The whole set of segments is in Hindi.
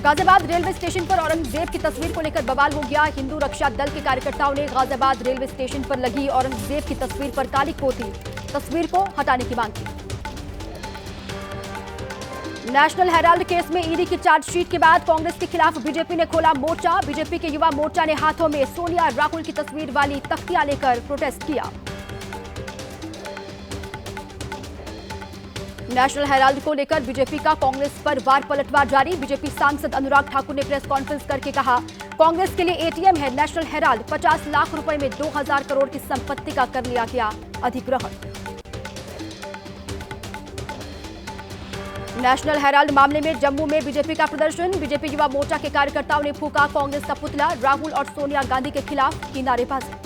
गाजियाबाद रेलवे स्टेशन पर औरंगजेब की तस्वीर को लेकर बवाल हो गया। हिंदू रक्षा दल के कार्यकर्ताओं ने गाजियाबाद रेलवे स्टेशन पर लगी औरंगजेब की तस्वीर पर काली पोती तस्वीर को हटाने की मांग की। नेशनल हेराल्ड केस में ईडी की चार्जशीट के बाद कांग्रेस के खिलाफ बीजेपी ने खोला मोर्चा। बीजेपी के युवा मोर्चा ने हाथों में सोनिया राहुल की तस्वीर वाली तख्तियां लेकर प्रोटेस्ट किया। नेशनल हेराल्ड को लेकर बीजेपी का कांग्रेस पर वार पलटवार जारी। बीजेपी सांसद अनुराग ठाकुर ने प्रेस कॉन्फ्रेंस करके कहा, कांग्रेस के लिए एटीएम है नेशनल हेराल्ड। 50 लाख रुपए में 2000 करोड़ की संपत्ति का कर लिया गया अधिग्रहण। नेशनल हेराल्ड मामले में जम्मू में बीजेपी का प्रदर्शन। बीजेपी युवा मोर्चा के कार्यकर्ताओं ने फूंका कांग्रेस का पुतला। राहुल और सोनिया गांधी के खिलाफ की नारेबाजी।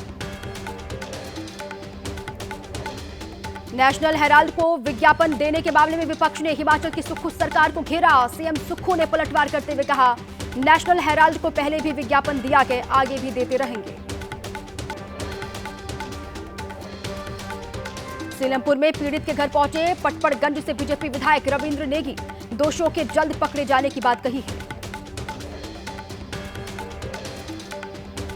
नेशनल हेराल्ड को विज्ञापन देने के मामले में विपक्ष ने हिमाचल की सुक्खू सरकार को घेरा। सीएम सुक्खू ने पलटवार करते हुए कहा, नेशनल हेराल्ड को पहले भी विज्ञापन दिया गया, आगे भी देते रहेंगे। सीलमपुर में पीड़ित के घर पहुंचे पटपड़गंज से बीजेपी विधायक रविंद्र नेगी। दोषियों के जल्द पकड़े जाने की बात कही है।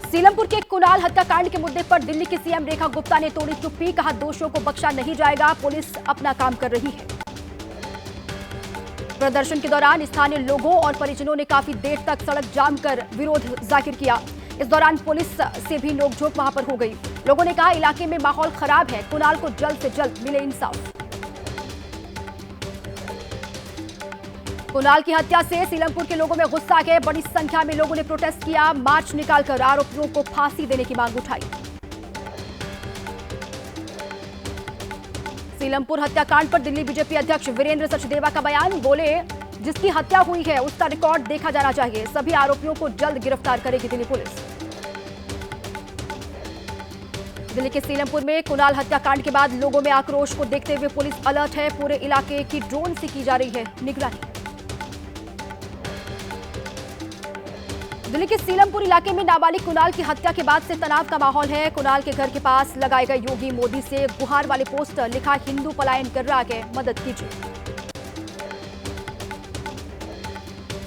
सीलमपुर के कुणाल हत्याकांड के मुद्दे पर दिल्ली की सीएम रेखा गुप्ता ने तोड़ी चुप्पी। कहा, दोषियों को बख्शा नहीं जाएगा, पुलिस अपना काम कर रही है। प्रदर्शन के दौरान स्थानीय लोगों और परिजनों ने काफी देर तक सड़क जाम कर विरोध जाहिर किया। इस दौरान पुलिस से भी नोकझोंक वहां पर हो गई। लोगों ने कहा, इलाके में माहौल खराब है, कुणाल को जल्द से जल्द मिले इंसाफ। कुणाल की हत्या से सीलमपुर के लोगों में गुस्सा आ गया। बड़ी संख्या में लोगों ने प्रोटेस्ट किया। मार्च निकालकर आरोपियों को फांसी देने की मांग उठाई। सीलमपुर हत्याकांड पर दिल्ली बीजेपी अध्यक्ष वीरेंद्र सचदेवा का बयान। बोले, जिसकी हत्या हुई है उसका रिकॉर्ड देखा जाना चाहिए। सभी आरोपियों को जल्द गिरफ्तार करेगी दिल्ली पुलिस। दिल्ली के सीलमपुर में कुणाल हत्याकांड के बाद लोगों में आक्रोश को देखते हुए पुलिस अलर्ट है। पूरे इलाके की ड्रोन से की जा रही है निगरानी। दिल्ली के सीलमपुर इलाके में नाबालिग कुणाल की हत्या के बाद से तनाव का माहौल है। कुणाल के घर के पास लगाए गए योगी मोदी से गुहार वाले पोस्टर, लिखा, हिंदू पलायन कर रहा है, मदद कीजिए।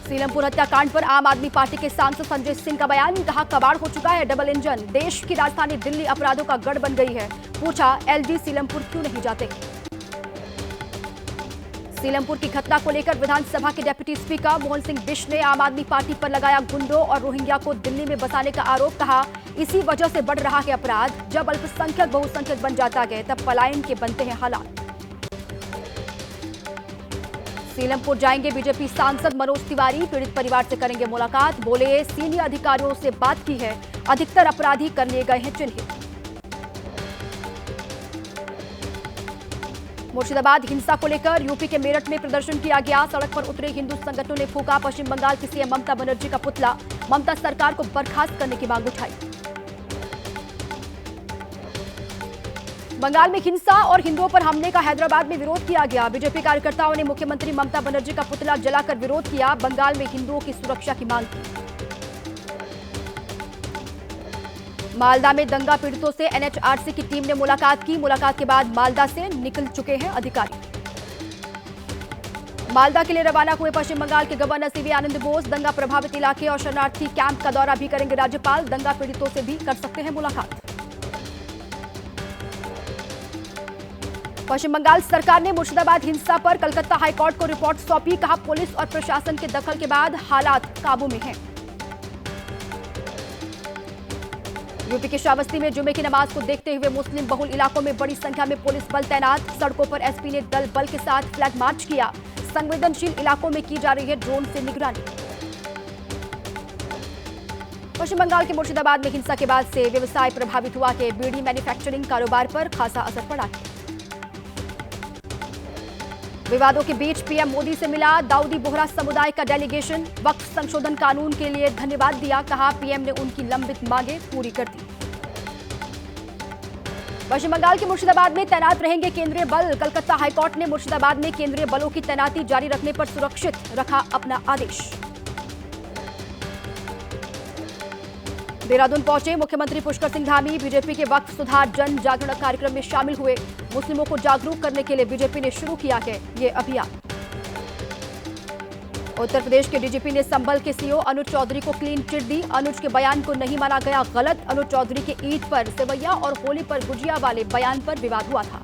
सीलमपुर हत्याकांड पर आम आदमी पार्टी के सांसद संजय सिंह का बयान। कहा, कबाड़ हो चुका है डबल इंजन। देश की राजधानी दिल्ली अपराधों का गढ़ बन गई है। पूछा, एलजी सीलमपुर क्यों नहीं जाते। सीलमपुर की घटना को लेकर विधानसभा के डिप्टी स्पीकर मोहन सिंह बिश ने आम आदमी पार्टी पर लगाया गुंडों और रोहिंग्या को दिल्ली में बसाने का आरोप। कहा, इसी वजह से बढ़ रहा है अपराध। जब अल्पसंख्यक बहुसंख्यक बन जाता है तब पलायन के बनते हैं हालात। सीलमपुर जाएंगे बीजेपी सांसद मनोज तिवारी। पीड़ित परिवार से करेंगे मुलाकात। बोले, सीनियर अधिकारियों से बात की है, अधिकतर अपराधी कर लिए गए हैं चिन्हित। मुर्शिदाबाद हिंसा को लेकर यूपी के मेरठ में प्रदर्शन किया गया। सड़क पर उतरे हिंदू संगठनों ने फूंका पश्चिम बंगाल की सीएम ममता बनर्जी का पुतला। ममता सरकार को बर्खास्त करने की मांग उठाई। बंगाल में हिंसा और हिंदुओं पर हमले का हैदराबाद में विरोध किया गया। बीजेपी कार्यकर्ताओं ने मुख्यमंत्री ममता बनर्जी का पुतला जलाकर विरोध किया। बंगाल में हिंदुओं की सुरक्षा की मांग की। मालदा में दंगा पीड़ितों से एनएचआरसी की टीम ने मुलाकात की। मुलाकात के बाद मालदा से निकल चुके हैं अधिकारी। मालदा के लिए रवाना हुए पश्चिम बंगाल के गवर्नर सीवी आनंद बोस। दंगा प्रभावित इलाके और शरणार्थी कैंप का दौरा भी करेंगे राज्यपाल। दंगा पीड़ितों से भी कर सकते हैं मुलाकात। पश्चिम बंगाल सरकार ने मुर्शिदाबाद हिंसा पर कलकत्ता हाईकोर्ट को रिपोर्ट सौंपी। कहा, पुलिस और प्रशासन के दखल के बाद हालात काबू में हैं। यूपी के श्रावस्ती में जुमे की नमाज को देखते हुए मुस्लिम बहुल इलाकों में बड़ी संख्या में पुलिस बल तैनात। सड़कों पर एसपी ने दल बल के साथ फ्लैग मार्च किया। संवेदनशील इलाकों में की जा रही है ड्रोन से निगरानी। पश्चिम बंगाल के मुर्शिदाबाद में हिंसा के बाद से व्यवसाय प्रभावित हुआ है। बीड़ी मैन्युफैक्चरिंग कारोबार पर खासा असर पड़ा है। विवादों के बीच पीएम मोदी से मिला दाऊदी बोहरा समुदाय का डेलीगेशन। वक्फ संशोधन कानून के लिए धन्यवाद दिया। कहा, पीएम ने उनकी लंबित मांगें पूरी कर दी। पश्चिम बंगाल के मुर्शिदाबाद में तैनात रहेंगे केंद्रीय बल। कलकत्ता हाईकोर्ट ने मुर्शिदाबाद में केंद्रीय बलों की तैनाती जारी रखने पर सुरक्षित रखा अपना आदेश। देहरादून पहुंचे मुख्यमंत्री पुष्कर सिंह धामी। बीजेपी के वक्फ सुधार जन जागरण कार्यक्रम में शामिल हुए। मुस्लिमों को जागरूक करने के लिए बीजेपी ने शुरू किया है ये अभियान। उत्तर प्रदेश के डीजीपी ने संभल के सीओ अनुज चौधरी को क्लीन चिट दी। अनुज के बयान को नहीं माना गया गलत। अनुज चौधरी के ईद पर सेवैया और होली पर गुजिया वाले बयान पर विवाद हुआ था।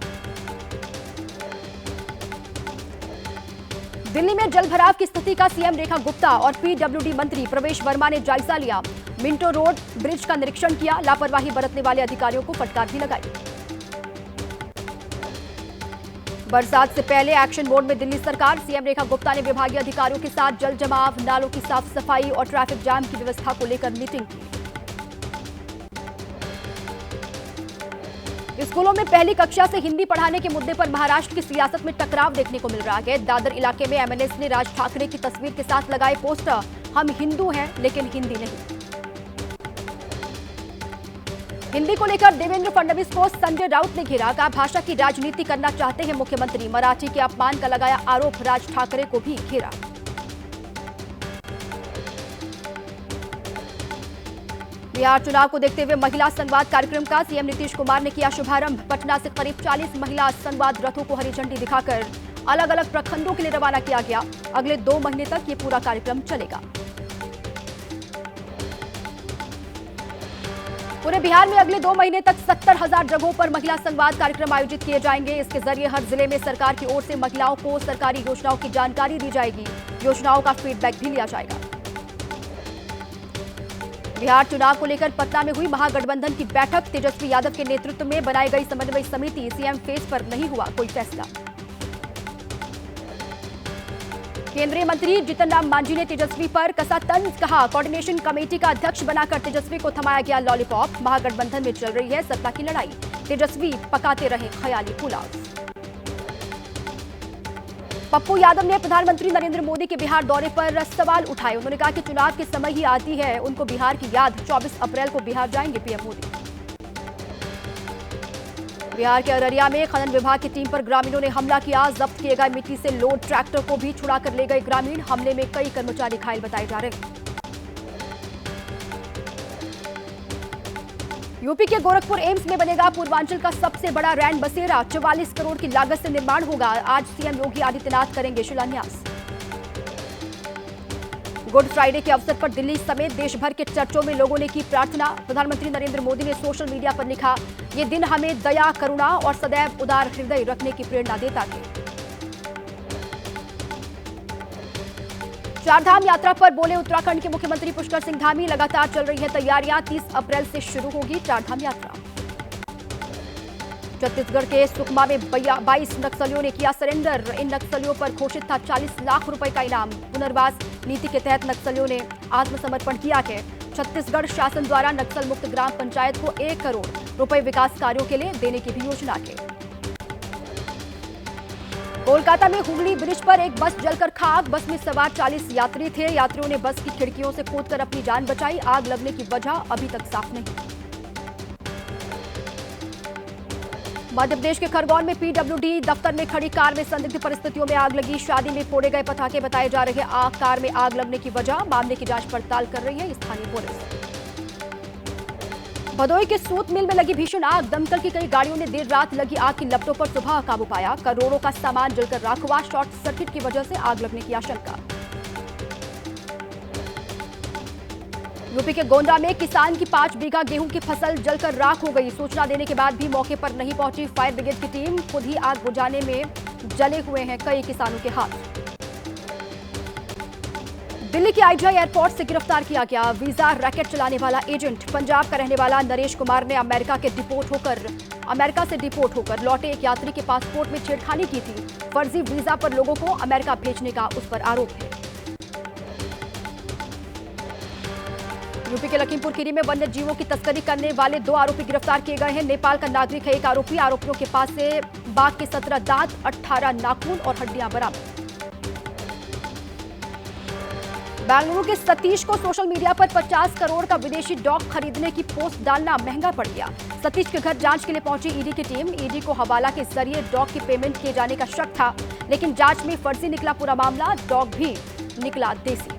दिल्ली में जलभराव की स्थिति का सीएम रेखा गुप्ता और पीडब्ल्यूडी मंत्री प्रवेश वर्मा ने जायजा लिया। मिंटो रोड ब्रिज का निरीक्षण किया। लापरवाही बरतने वाले अधिकारियों को फटकार भी लगाई। बरसात से पहले एक्शन मोड में दिल्ली सरकार। सीएम रेखा गुप्ता ने विभागीय अधिकारियों के साथ जल जमाव, नालों की साफ सफाई और ट्रैफिक जाम की व्यवस्था को लेकर मीटिंग की। स्कूलों में पहली कक्षा से हिंदी पढ़ाने के मुद्दे पर महाराष्ट्र की सियासत में टकराव देखने को मिल रहा है। दादर इलाके में एमएनएस ने राज ठाकरे की तस्वीर के साथ लगाए पोस्टर, हम हिंदू हैं लेकिन हिंदी नहीं। हिंदी को लेकर देवेंद्र फडणवीस को संजय राउत ने घेरा। कहा भाषा की राजनीति करना चाहते हैं मुख्यमंत्री। मराठी के अपमान का लगाया आरोप। राज ठाकरे को भी घेरा। बिहार चुनाव को देखते हुए महिला संवाद कार्यक्रम का सीएम नीतीश कुमार ने किया शुभारंभ। पटना से करीब 40 महिला संवाद रथों को हरी झंडी दिखाकर अलग अलग प्रखंडों के लिए रवाना किया गया। अगले 2 महीने तक ये पूरा कार्यक्रम चलेगा। पूरे बिहार में अगले 2 महीने तक 70,000 जगहों पर महिला संवाद कार्यक्रम आयोजित किए जाएंगे। इसके जरिए हर जिले में सरकार की ओर से महिलाओं को सरकारी योजनाओं की जानकारी दी जाएगी। योजनाओं का फीडबैक भी लिया जाएगा। बिहार चुनाव को लेकर पटना में हुई महागठबंधन की बैठक। तेजस्वी यादव के नेतृत्व में बनाई गई समन्वय समिति। सीएम फेस पर नहीं हुआ कोई फैसला। केंद्रीय मंत्री जीतन राम मांझी ने तेजस्वी पर कसा तंज। कहा कोऑर्डिनेशन कमेटी का अध्यक्ष बनाकर तेजस्वी को थमाया गया लॉलीपॉप। महागठबंधन में चल रही है सत्ता की लड़ाई। तेजस्वी पकाते रहे ख्याली पुलाव। पप्पू यादव ने प्रधानमंत्री नरेंद्र मोदी के बिहार दौरे पर सवाल उठाए। उन्होंने कहा कि चुनाव के समय ही आती है उनको बिहार की याद। 24 अप्रैल को बिहार जाएंगे पीएम मोदी। बिहार के अररिया में खनन विभाग की टीम पर ग्रामीणों ने हमला किया। जब्त किए गए मिट्टी से लोड ट्रैक्टर को भी छुड़ाकर ले गए ग्रामीण। हमले में कई कर्मचारी घायल बताए जा रहे हैं। यूपी के गोरखपुर एम्स में बनेगा पूर्वांचल का सबसे बड़ा रैन बसेरा। 44 करोड़ की लागत से निर्माण होगा। आज सीएम योगी आदित्यनाथ करेंगे शिलान्यास। गुड फ्राइडे के अवसर पर दिल्ली समेत देश भर के चर्चों में लोगों ने की प्रार्थना। प्रधानमंत्री नरेंद्र मोदी ने सोशल मीडिया पर लिखा, ये दिन हमें दया, करुणा और सदैव उदार हृदय रखने की प्रेरणा देता है। चारधाम यात्रा पर बोले उत्तराखंड के मुख्यमंत्री पुष्कर सिंह धामी। लगातार चल रही है तैयारियां। 30 अप्रैल से शुरू होगी चारधाम यात्रा। छत्तीसगढ़ के सुकमा में 22 नक्सलियों ने किया सरेंडर। इन नक्सलियों पर घोषित था 40 लाख रुपए का इनाम। पुनर्वास नीति के तहत नक्सलियों ने आत्मसमर्पण किया है। छत्तीसगढ़ शासन द्वारा नक्सल मुक्त ग्राम पंचायत को 1 करोड़ रुपए विकास कार्यों के लिए देने की भी योजना है। कोलकाता में हुगली ब्रिज पर एक बस जलकर खाक। बस में सवार 40 यात्री थे। यात्रियों ने बस की खिड़कियों से कूदकर अपनी जान बचाई। आग लगने की वजह अभी तक साफ नहीं। मध्य प्रदेश के खरगोन में पीडब्ल्यूडी दफ्तर में खड़ी कार में संदिग्ध परिस्थितियों में आग लगी। शादी में फोड़े गए पटाखे बताए जा रहे हैं कार में आग लगने की वजह। मामले की जांच पड़ताल कर रही है स्थानीय पुलिस। भदोई के सूत मिल में लगी भीषण आग। दमकल की कई गाड़ियों ने देर रात लगी आग की लपटों पर सुबह काबू पाया। करोड़ों का सामान जलकर राख हुआ। शॉर्ट सर्किट की वजह से आग लगने की आशंका। यूपी के गोंडा में किसान की 5 बीघा गेहूं की फसल जलकर राख हो गई। सूचना देने के बाद भी मौके पर नहीं पहुंची फायर ब्रिगेड की टीम। खुद ही आग बुझाने में जले हुए हैं कई किसानों के हाथ। दिल्ली के आईजीआई एयरपोर्ट से गिरफ्तार किया गया वीजा रैकेट चलाने वाला एजेंट। पंजाब का रहने वाला नरेश कुमार ने अमेरिका से डिपोर्ट होकर लौटे एक यात्री के पासपोर्ट में छेड़खानी की थी। फर्जी वीजा पर लोगों को अमेरिका भेजने का उस पर आरोप है। यूपी के लखीमपुर खीरी में वन्य जीवों की तस्करी करने वाले 2 आरोपी गिरफ्तार किए गए हैं। नेपाल का नागरिक है एक आरोपी। आरोपियों के पास से बाघ के 17 दांत, 18 नाखून और हड्डियां बरामद। बेंगलुरु के सतीश को सोशल मीडिया पर 50 करोड़ का विदेशी डॉग खरीदने की पोस्ट डालना महंगा पड़ गया। सतीश के घर जांच के लिए पहुंची ईडी की टीम। ईडी को हवाला के जरिए डॉग की पेमेंट किए जाने का शक था, लेकिन जांच में फर्जी निकला पूरा मामला। डॉग भी निकला देसी।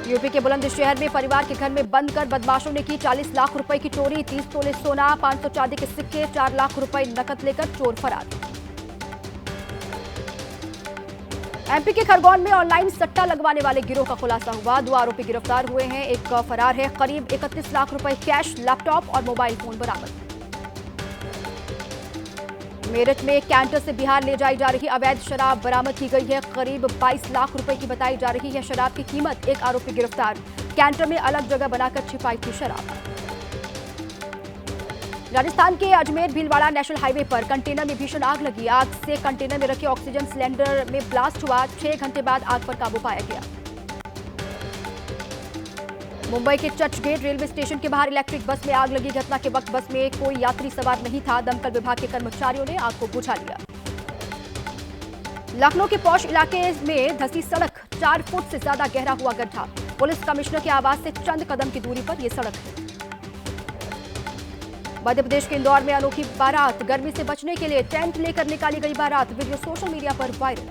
यूपी के बुलंदशहर में परिवार के घर में बंद कर बदमाशों ने की 40 लाख रुपए की चोरी। 30 तोले सोना, 500 चांदी के सिक्के, 4 लाख रुपए नकद लेकर चोर फरार। एमपी के खरगोन में ऑनलाइन सट्टा लगवाने वाले गिरोह का खुलासा हुआ। 2 आरोपी गिरफ्तार हुए हैं, एक फरार है। करीब 31 लाख रुपए कैश, लैपटॉप और मोबाइल फोन बरामद। मेरठ में कैंटर से बिहार ले जाई जा रही अवैध शराब बरामद की गई है। करीब 22 लाख रुपए की बताई जा रही है शराब की कीमत। एक आरोपी गिरफ्तार। कैंटर में अलग जगह बनाकर छिपाई थी शराब। राजस्थान के अजमेर भीलवाड़ा नेशनल हाईवे पर कंटेनर में भीषण आग लगी। आग से कंटेनर में रखे ऑक्सीजन सिलेंडर में ब्लास्ट हुआ। 6 घंटे बाद आग पर काबू पाया गया। मुंबई के चर्चगेट रेलवे स्टेशन के बाहर इलेक्ट्रिक बस में आग लगी। घटना के वक्त बस में कोई यात्री सवार नहीं था। दमकल विभाग के कर्मचारियों ने आग को बुझा लिया। लखनऊ के पौष इलाके में धंसी सड़क, 4 फुट से ज्यादा गहरा हुआ गड्ढा। पुलिस कमिश्नर के आवास से चंद कदम की दूरी पर यह सड़क है। मध्य प्रदेश के इंदौर में अनोखी बारात। गर्मी से बचने के लिए टेंट लेकर निकाली गई बारात। वीडियो सोशल मीडिया पर वायरल।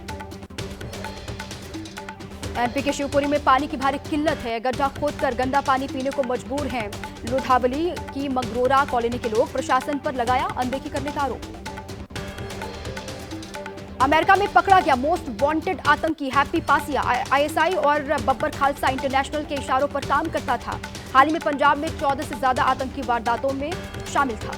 एमपी के शिवपुरी में पानी की भारी किल्लत है। गड्ढा खोदकर गंदा पानी पीने को मजबूर हैं लुधावली की मंगरोरा कॉलोनी के लोग। प्रशासन पर लगाया अनदेखी करने का आरोप। अमेरिका में पकड़ा गया मोस्ट वांटेड आतंकी हैप्पी पासिया। आईएसआई और बब्बर खालसा इंटरनेशनल के इशारों पर काम करता था। हाल ही में पंजाब में 14 से ज्यादा आतंकी वारदातों में शामिल था।